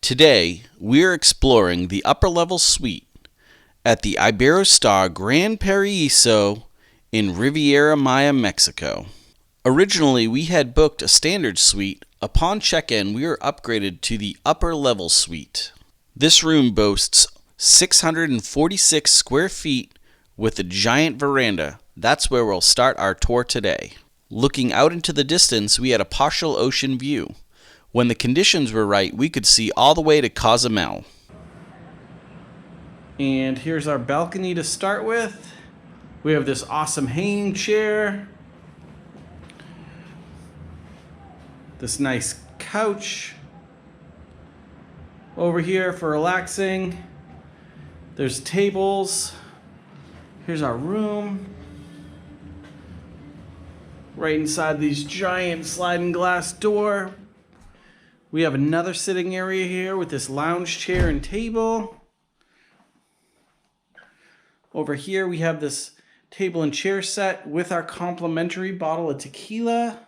Today, we're exploring the upper level suite at the Iberostar Grand Paraiso in Rivera, Mexico. Originally, we had booked a standard suite. Upon check-in, we were upgraded to the upper level suite. This room boasts 646 square feet with a giant veranda. That's where we'll start our tour today. Looking out into the distance, we had a partial ocean view. When the conditions were right, we could see all the way to Cozumel. And here's our balcony to start with. We have this awesome hanging chair. This nice couch over here for relaxing. There's tables. Here's our room. Right inside these giant sliding glass door. We have another sitting area here with this lounge chair and table. Over here we have this table and chair set with our complimentary bottle of tequila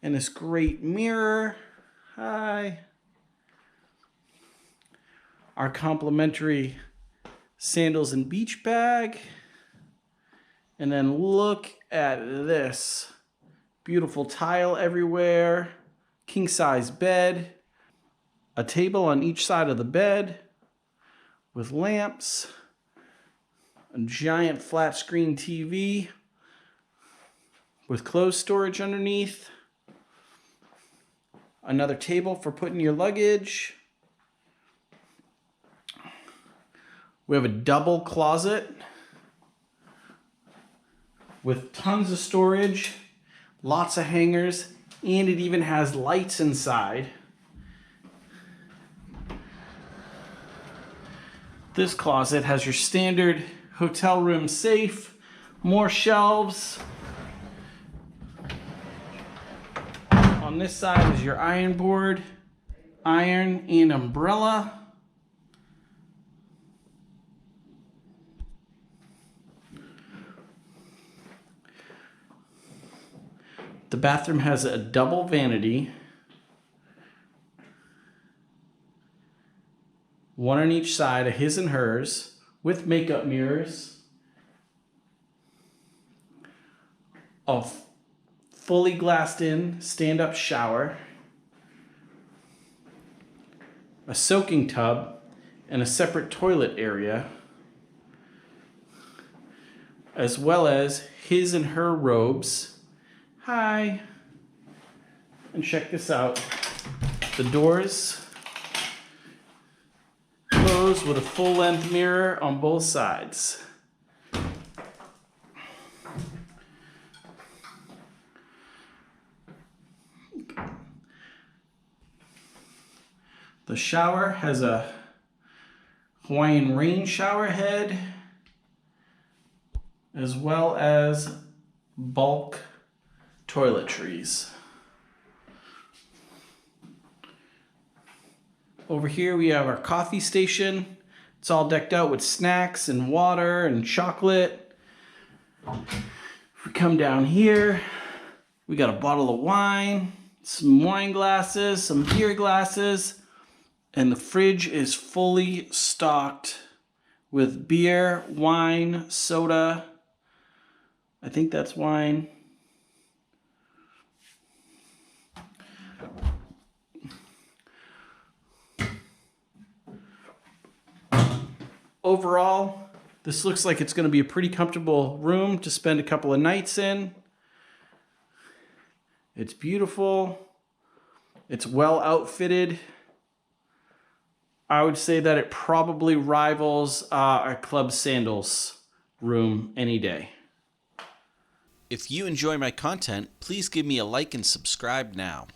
and this great mirror. Hi. Our complimentary sandals and beach bag. And then look at this. Beautiful tile everywhere. King size bed, a table on each side of the bed with lamps, a giant flat screen TV with clothes storage underneath, another table for putting your luggage. We have a double closet with tons of storage, lots of hangers, and it even has lights inside. This closet has your standard hotel room safe, more shelves. On this side is your iron board, iron and umbrella. The bathroom has a double vanity, one on each side, a his and hers, with makeup mirrors, a fully glassed in stand-up shower, a soaking tub, and a separate toilet area, as well as his and her robes. Hi, and check this out. The doors close with a full-length mirror on both sides. The shower has a Hawaiian rain shower head, as well as bulk toiletries. Over here we have our coffee station. It's all decked out with snacks and water and chocolate. If we come down here, we got a bottle of wine, some wine glasses, some beer glasses, and the fridge is fully stocked with beer, wine, soda. I think that's wine. Overall, this looks like it's going to be a pretty comfortable room to spend a couple of nights in. It's beautiful. It's well outfitted. I would say that it probably rivals our Club Sandals room any day. If you enjoy my content, please give me a like and subscribe now.